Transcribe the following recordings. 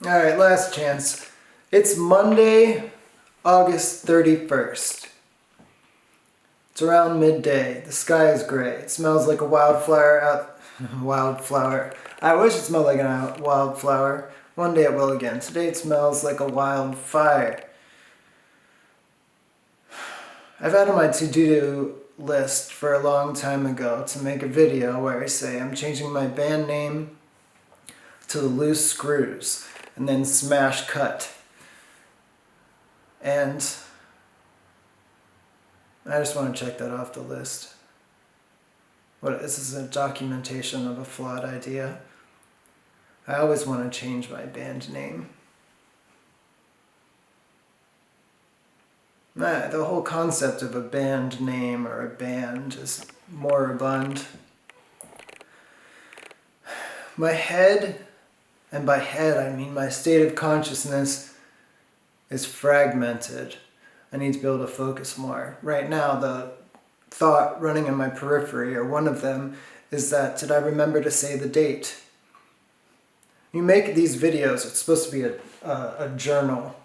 Alright, last chance. It's Monday, August 31st. It's around midday. The sky is gray. It smells like a wildflower out... wildflower. I wish it smelled like a wildflower. One day it will again. Today it smells like a wildfire. I've had on my to-do list for a long time ago to make a video where I say I'm changing my band name to the Loose Screws and then smash cut. And I just want to check that off the list. This is a documentation of a flawed idea. I always want to change my band name. The whole concept of a band name or a band is moribund. My head, and by head I mean my state of consciousness, is fragmented. I need to be able to focus more. Right now, the thought running in my periphery, or one of them, is that, did I remember to say the date? You make these videos, it's supposed to be a journal.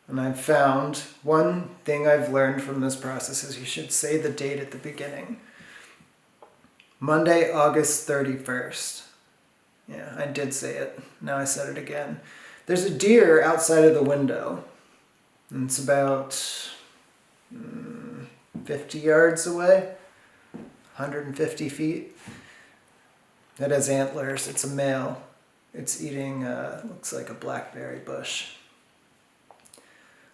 And I've found one thing I've learned from this process is you should say the date at the beginning. Monday, August 31st. Yeah, I did say it. Now I said it again. There's a deer outside of the window. And it's about 50 yards away, 150 feet. It has antlers. It's a male. It's eating, looks like a blackberry bush.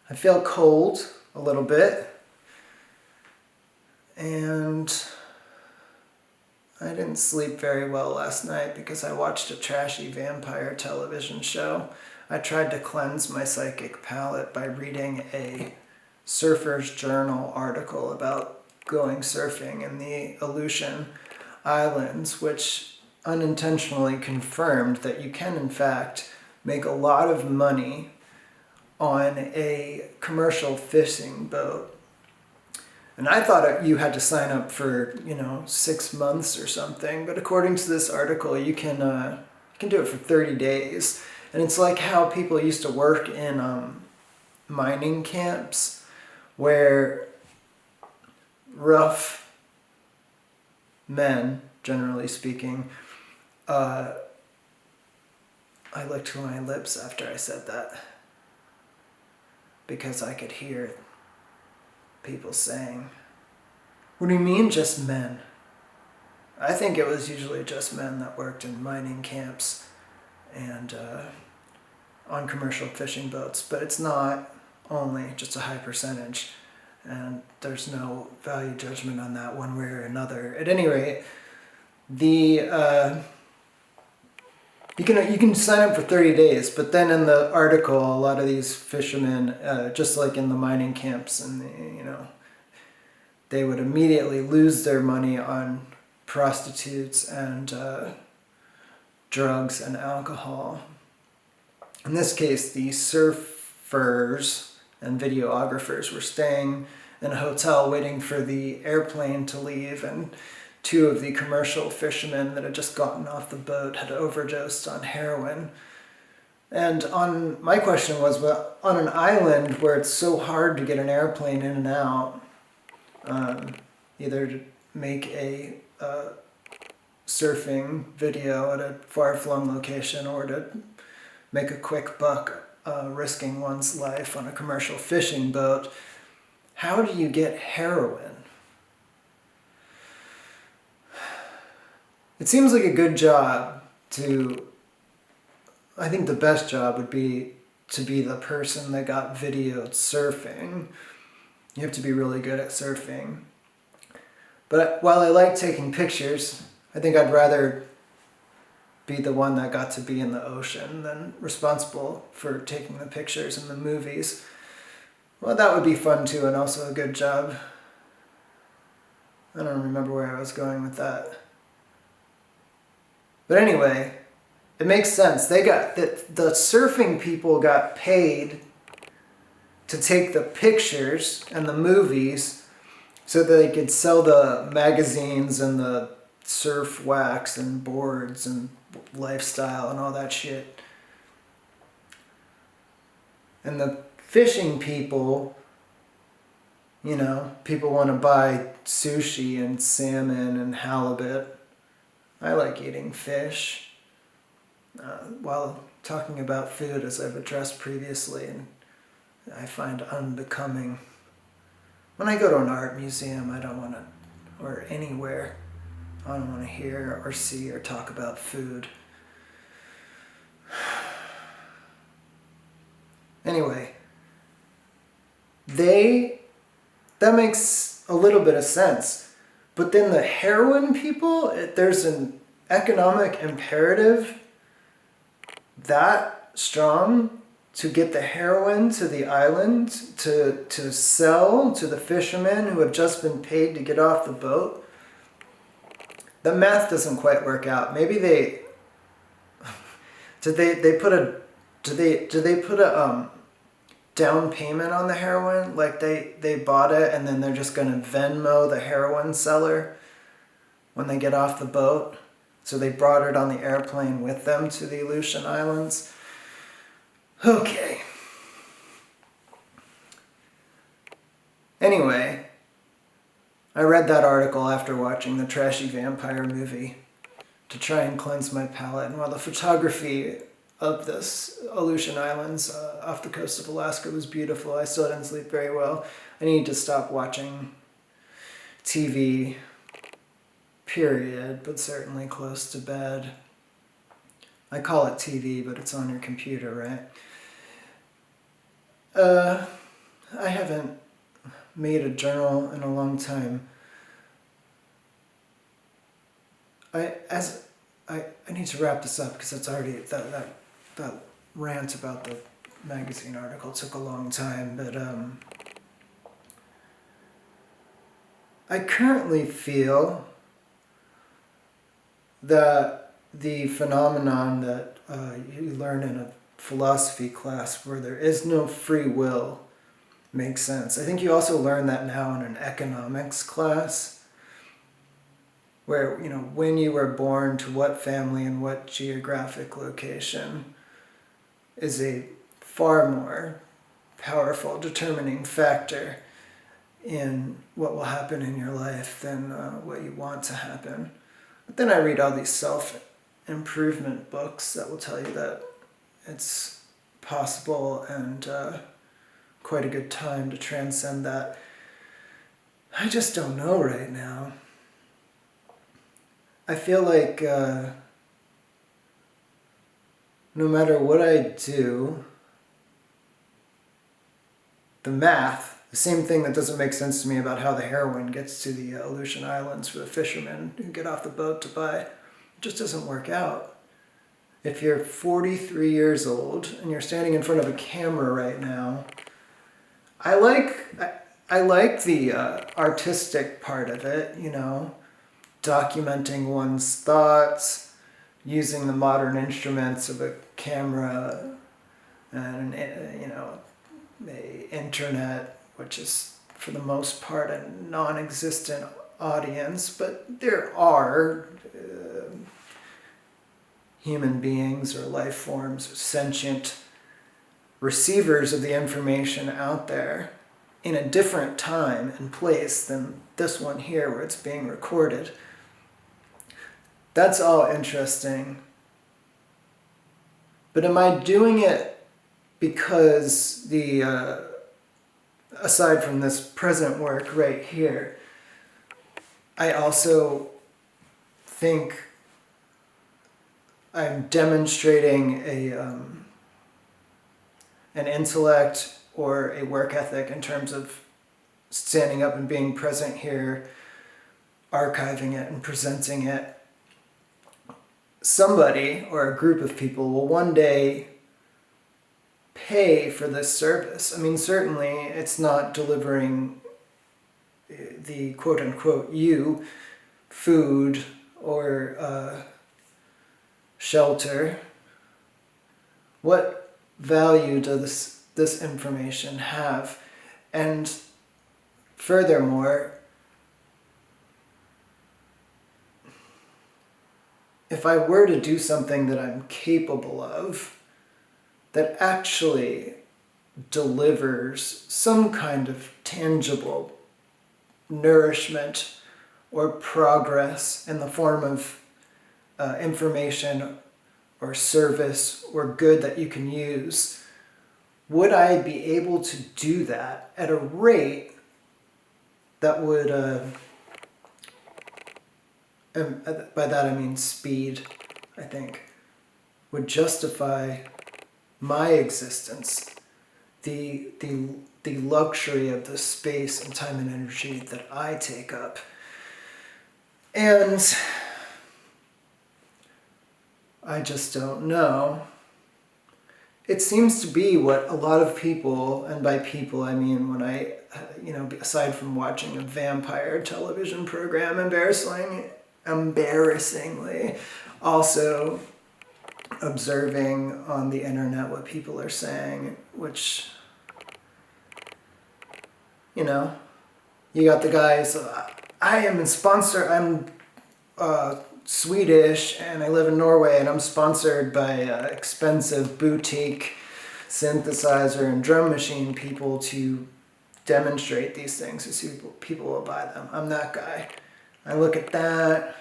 I feel cold a little bit. And I didn't sleep very well last night because I watched a trashy vampire television show. I tried to cleanse my psychic palate by reading a Surfer's Journal article about going surfing in the Aleutian Islands, which unintentionally confirmed that you can, in fact, make a lot of money on a commercial fishing boat. And I thought you had to sign up for, 6 months or something. But according to this article, you can do it for 30 days. And it's like how people used to work in mining camps, where rough men, generally speaking, I licked my lips after I said that, because I could hear people saying, "What do you mean just men?" I think it was usually just men that worked in mining camps and on commercial fishing boats, but it's not only just a high percentage, and there's no value judgment on that one way or another. At any rate, you can sign up for 30 days, but then in the article, a lot of these fishermen, just like in the mining camps, and they would immediately lose their money on prostitutes and drugs and alcohol. In this case, the surfers and videographers were staying in a hotel waiting for the airplane to leave, and two of the commercial fishermen that had just gotten off the boat had overdosed on heroin. And my question was, well, on an island where it's so hard to get an airplane in and out, either to make a surfing video at a far-flung location or to make a quick buck risking one's life on a commercial fishing boat, how do you get heroin? It seems like a good job I think the best job would be to be the person that got videoed surfing. You have to be really good at surfing. But while I like taking pictures, I think I'd rather be the one that got to be in the ocean than responsible for taking the pictures in the movies. Well, that would be fun too, and also a good job. I don't remember where I was going with that. But anyway, it makes sense. The surfing people got paid to take the pictures and the movies so that they could sell the magazines and the surf wax and boards and lifestyle and all that shit. And the fishing people, people want to buy sushi and salmon and halibut. I like eating fish. While talking about food, as I've addressed previously, and I find unbecoming. When I go to an art museum, I don't want to, or anywhere, I don't want to hear or see or talk about food. Anyway, that makes a little bit of sense. But then the heroine people, there's an economic imperative that strong to get the heroine to the island, to sell to the fishermen who have just been paid to get off the boat. The math doesn't quite work out. Maybe they put a down payment on the heroin? Like they bought it and then they're just gonna Venmo the heroin seller when they get off the boat. So they brought it on the airplane with them to the Aleutian Islands. Okay. Anyway, I read that article after watching the trashy vampire movie to try and cleanse my palate. And while the photography of this Aleutian Islands off the coast of Alaska was beautiful, I still didn't sleep very well. I need to stop watching TV, period, but certainly close to bed. I call it TV, but it's on your computer, right? I haven't made a journal in a long time. I need to wrap this up because it's already that rant about the magazine article took a long time, but I currently feel that the phenomenon that you learn in a philosophy class where there is no free will makes sense. I think you also learn that now in an economics class where, when you were born to what family and what geographic location is a far more powerful determining factor in what will happen in your life than what you want to happen. But then I read all these self-improvement books that will tell you that it's possible and quite a good time to transcend that. I just don't know right now. I feel like no matter what I do, the math, the same thing that doesn't make sense to me about how the heroine gets to the Aleutian Islands for the fishermen who get off the boat to buy, it just doesn't work out. If you're 43 years old and you're standing in front of a camera right now, I like the artistic part of it, documenting one's thoughts, using the modern instruments of a camera and, the internet, which is for the most part a non-existent audience, but there are human beings or life forms, sentient receivers of the information out there in a different time and place than this one here where it's being recorded. That's all interesting. But am I doing it because aside from this present work right here, I also think I'm demonstrating an intellect or a work ethic in terms of standing up and being present here, archiving it and presenting it. Somebody or a group of people will one day pay for this service. I mean, certainly it's not delivering the quote-unquote you food or shelter. What value does this information have? And furthermore, if I were to do something that I'm capable of, that actually delivers some kind of tangible nourishment or progress in the form of information or service or good that you can use, would I be able to do that at a rate that would, and by that I mean speed, I think, would justify my existence, the luxury of the space and time and energy that I take up. And I just don't know. It seems to be what a lot of people, and by people I mean when I, aside from watching a vampire television program embarrassingly, also observing on the internet what people are saying, which, you got the guys, I'm Swedish and I live in Norway and I'm sponsored by expensive boutique synthesizer and drum machine people to demonstrate these things so people will buy them. I'm that guy. I look at that.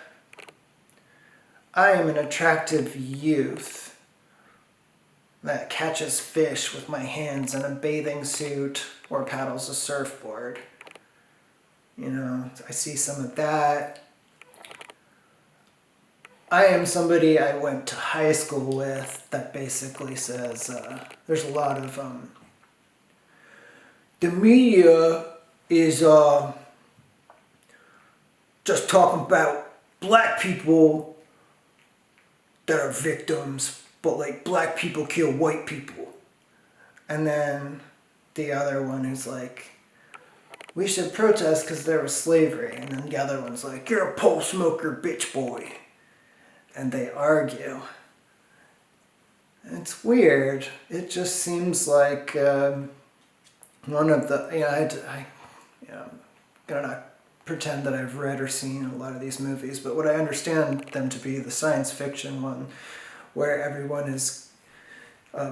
I am an attractive youth that catches fish with my hands in a bathing suit or paddles a surfboard. I see some of that. I am somebody I went to high school with that basically says, there's a lot of, the media is just talking about black people that are victims, but like black people kill white people. And then the other one is like, we should protest because there was slavery. And then the other one's like, you're a pole smoker, bitch boy. And they argue. It's weird. It just seems like one of the, I'm gonna not pretend that I've read or seen a lot of these movies, but what I understand them to be, the science fiction one, where everyone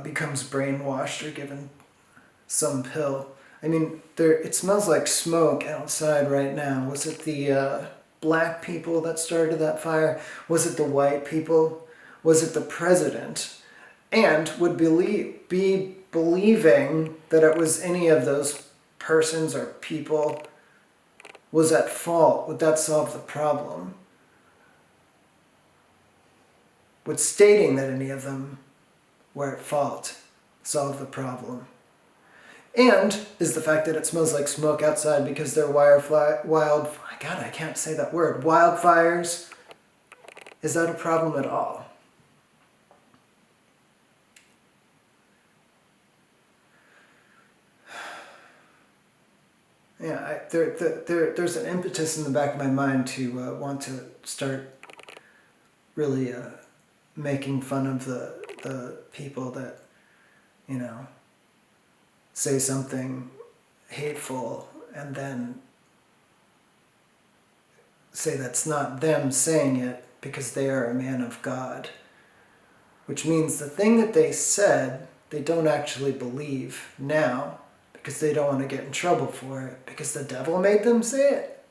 becomes brainwashed or given some pill. I mean, it smells like smoke outside right now. Was it the black people that started that fire? Was it the white people? Was it the president? And would be believing that it was any of those persons or people was at fault. Would that solve the problem? Would stating that any of them were at fault solve the problem? And is the fact that it smells like smoke outside because they're I can't say that word, wildfires, is that a problem at all? Yeah, there's an impetus in the back of my mind to want to start really making fun of the people that, say something hateful and then say that's not them saying it because they are a man of God. Which means the thing that they said, they don't actually believe now because they don't want to get in trouble for it because the devil made them say it.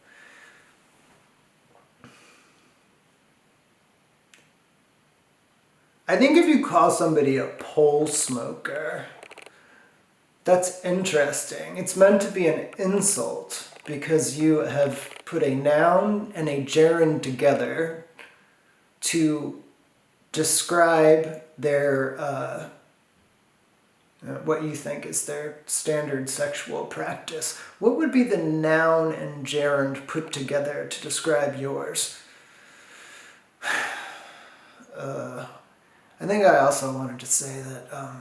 I think if you call somebody a pole smoker, that's interesting. It's meant to be an insult because you have put a noun and a gerund together to describe their, what you think is their standard sexual practice. What would be the noun and gerund put together to describe yours? I think I also wanted to say that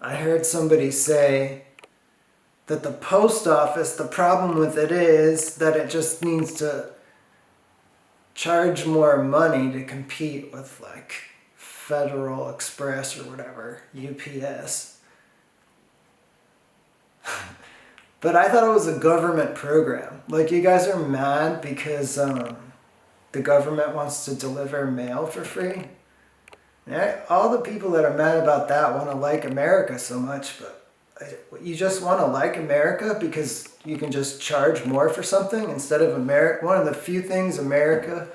I heard somebody say that the post office, the problem with it is that it just needs to charge more money to compete with like Federal Express or whatever, UPS. But I thought it was a government program. Like, you guys are mad because the government wants to deliver mail for free? Yeah, all the people that are mad about that want to like America so much, but you just want to like America because you can just charge more for something instead of America. One of the few things America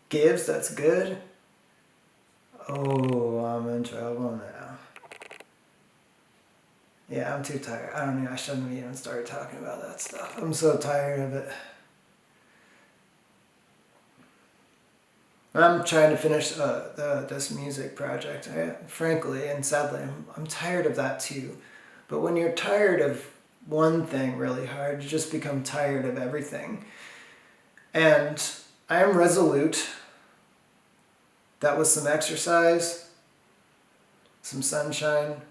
gives that's good. Oh, I'm in trouble now. Yeah, I'm too tired. I don't know. I shouldn't even start talking about that stuff. I'm so tired of it. I'm trying to finish this music project. Frankly and sadly, I'm tired of that too. But when you're tired of one thing really hard, you just become tired of everything. And I am resolute that with some exercise, some sunshine,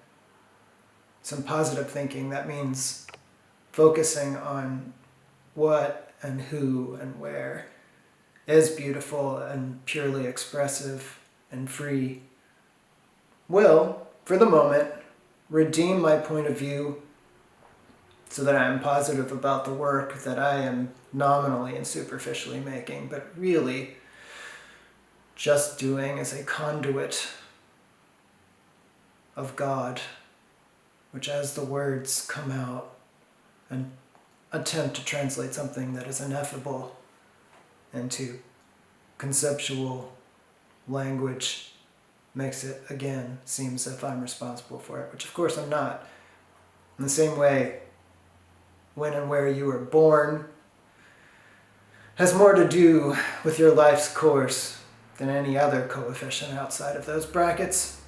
some positive thinking, that means focusing on what and who and where is beautiful and purely expressive and free, will, for the moment, redeem my point of view so that I am positive about the work that I am nominally and superficially making, but really just doing as a conduit of God, which as the words come out and attempt to translate something that is ineffable into conceptual language, makes it, again, seem as if I'm responsible for it, which of course I'm not. In the same way, when and where you were born has more to do with your life's course than any other coefficient outside of those brackets.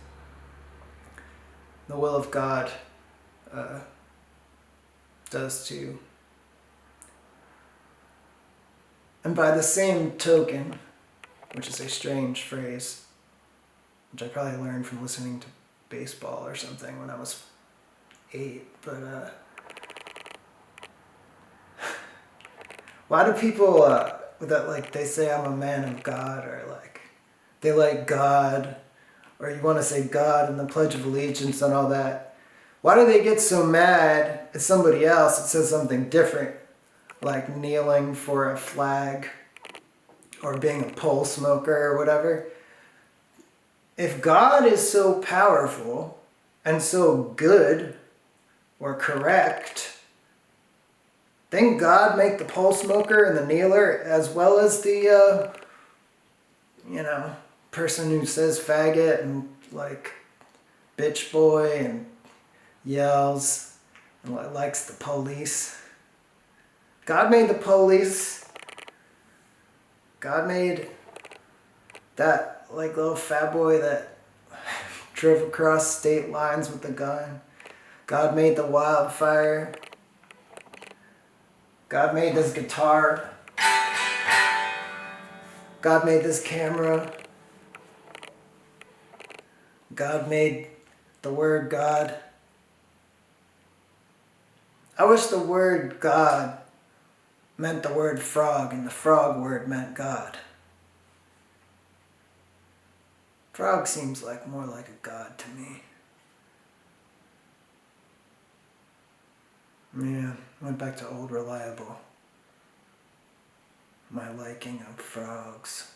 The will of God does too. And by the same token, which is a strange phrase, which I probably learned from listening to baseball or something when I was 8, but why do people that like they say I'm a man of God, or like they like God, or you want to say God in the Pledge of Allegiance and all that? Why do they get so mad at somebody else that says something different, like kneeling for a flag or being a pole smoker or whatever? If God is so powerful and so good or correct, didn't God make the pole smoker and the kneeler as well as the, person who says faggot and like bitch boy and yells and likes the police? God made the police. God made that like little fat boy that drove across state lines with a gun. God made the wildfire. God made this guitar. God made this camera. God made the word God. I wish the word God meant the word frog and the frog word meant God. Frog seems like more like a god to me. Yeah, went back to old reliable. My liking of frogs.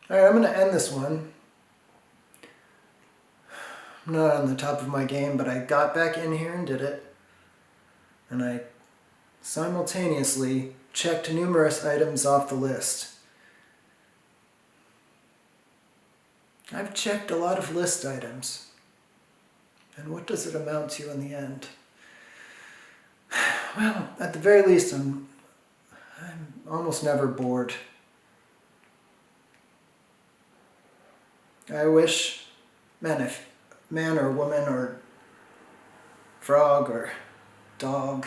Alright, I'm going to end this one. I'm not on the top of my game, but I got back in here and did it. And I simultaneously checked numerous items off the list. I've checked a lot of list items. And what does it amount to in the end? Well, at the very least, I'm almost never bored. I wish, if man or woman or frog or dog,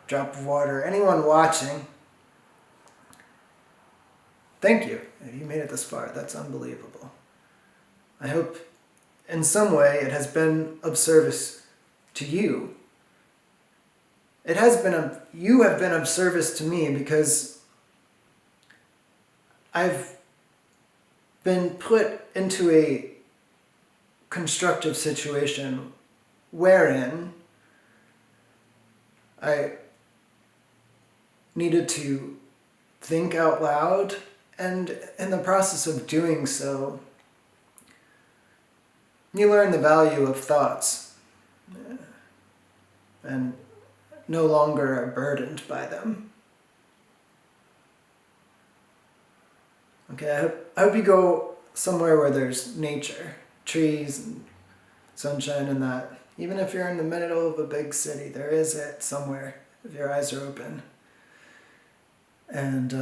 drop of water, anyone watching, thank you. If you made it this far, that's unbelievable. I hope in some way it has been of service to you. You have been of service to me because I've been put into a constructive situation wherein I needed to think out loud And in the process of doing so, you learn the value of thoughts and no longer are burdened by them. Okay, I hope you go somewhere where there's nature, trees and sunshine and that. Even if you're in the middle of a big city, there is it somewhere if your eyes are open. And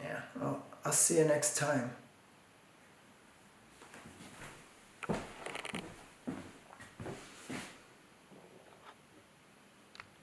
yeah, I'll see you next time.